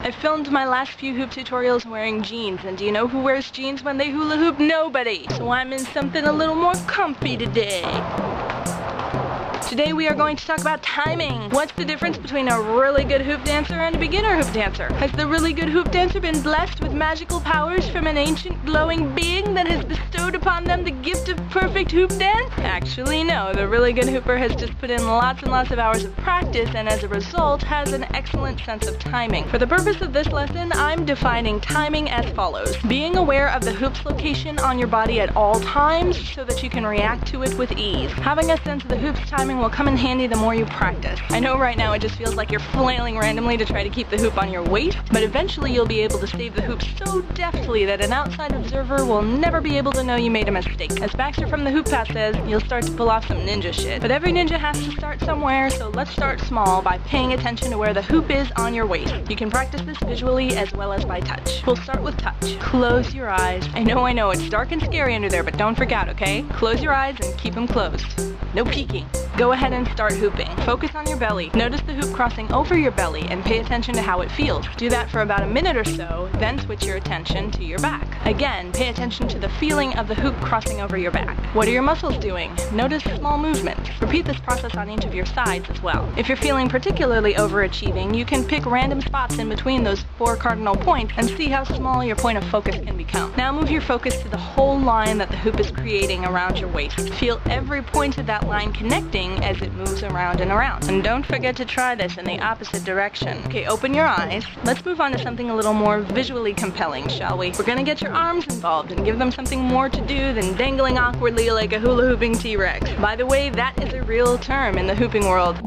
I filmed my last few hoop tutorials wearing jeans, and do you know who wears jeans when they hula hoop? Nobody! So I'm in something a little more comfy today. Today we are going to talk about timing. What's the difference between a really good hoop dancer and a beginner hoop dancer? Has the really good hoop dancer been blessed with magical powers from an ancient glowing being that has bestowed upon them the gift of perfect hoop dance? Actually no, the really good hooper has just put in lots and lots of hours of practice and as a result has an excellent sense of timing. For the purpose of this lesson, I'm defining timing as follows. Being aware of the hoop's location on your body at all times so that you can react to it with ease. Having a sense of the hoop's timing will come in handy the more you practice. I know right now it just feels like you're flailing randomly to try to keep the hoop on your waist, but eventually you'll be able to save the hoop so deftly that an outside observer will never be able to know you made a mistake. As Baxter from the Hoop Path says, you'll start to pull off some ninja shit. But every ninja has to start somewhere, so let's start small by paying attention to where the hoop is on your waist. You can practice this visually as well as by touch. We'll start with touch. Close your eyes. I know, it's dark and scary under there, but don't freak out, okay? Close your eyes and keep them closed. No peeking. Go ahead and start hooping. Focus on your belly. Notice the hoop crossing over your belly and pay attention to how it feels. Do that for about a minute or so, then switch your attention to your back. Again, pay attention to the feeling of the hoop crossing over your back. What are your muscles doing? Notice small movements. Repeat this process on each of your sides as well. If you're feeling particularly overachieving, you can pick random spots in between those 4 cardinal points and see how small your point of focus can become. Now move your focus to the whole line that the hoop is creating around your waist. Feel every point of that line connecting as it moves around and around. And don't forget to try this in the opposite direction. Okay, open your eyes. Let's move on to something a little more visually compelling, shall we? We're gonna get your arms involved and give them something more to do than dangling awkwardly like a hula hooping T-Rex. By the way, that is a real term in the hooping world.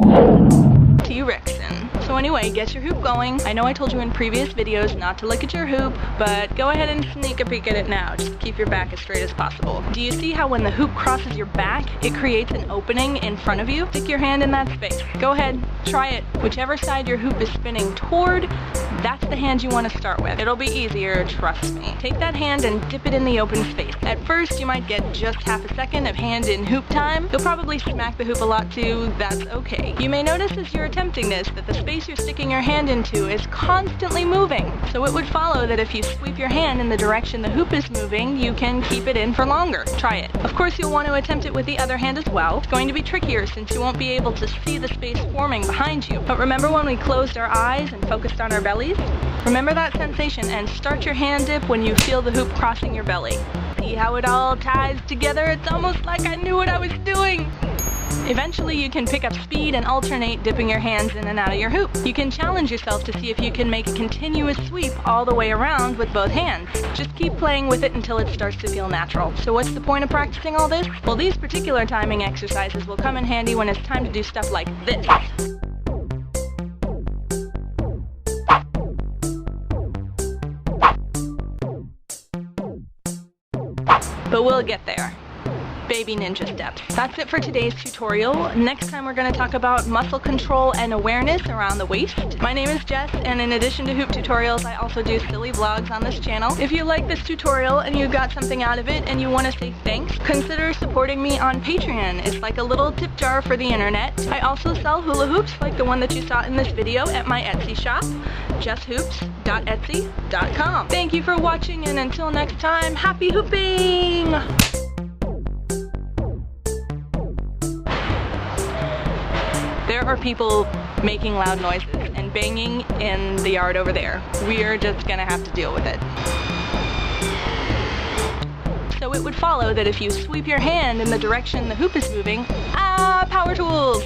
T-Rexin. So anyway, get your hoop going. I know I told you in previous videos not to look at your hoop, but go ahead and sneak a peek at it now. Just keep your back as straight as possible. Do you see how when the hoop crosses your back, it creates an opening in front of you? Stick your hand in that space. Go ahead, try it. Whichever side your hoop is spinning toward, that's the hand you want to start with. It'll be easier, trust me. Take that hand and dip it in the open space. At first, you might get just half a second of hand in hoop time. You'll probably smack the hoop a lot too. That's okay. You may notice as you're attempting this that the space you're sticking your hand into is constantly moving. So it would follow that if you sweep your hand in the direction the hoop is moving, you can keep it in for longer. Try it. Of course, you'll want to attempt it with the other hand as well. It's going to be trickier since you won't be able to see the space forming behind you. But remember when we closed our eyes and focused on our bellies? Remember that sensation and start your hand dip when you feel the hoop crossing your belly. See how it all ties together? It's almost like I knew what I was doing. Eventually you can pick up speed and alternate dipping your hands in and out of your hoop. You can challenge yourself to see if you can make a continuous sweep all the way around with both hands. Just keep playing with it until it starts to feel natural. So what's the point of practicing all this? Well, these particular timing exercises will come in handy when it's time to do stuff like this. But we'll get there. Baby ninja steps. That's it for today's tutorial. Next time we're going to talk about muscle control and awareness around the waist. My name is Jess, and in addition to hoop tutorials, I also do silly vlogs on this channel. If you like this tutorial and you got something out of it and you want to say thanks, consider supporting me on Patreon. It's like a little tip jar for the internet. I also sell hula hoops like the one that you saw in this video at my Etsy shop, jesshoops.etsy.com. Thank you for watching, and until next time, happy hooping! There are people making loud noises and banging in the yard over there. We're just gonna have to deal with it. So it would follow that if you sweep your hand in the direction the hoop is moving, power tools!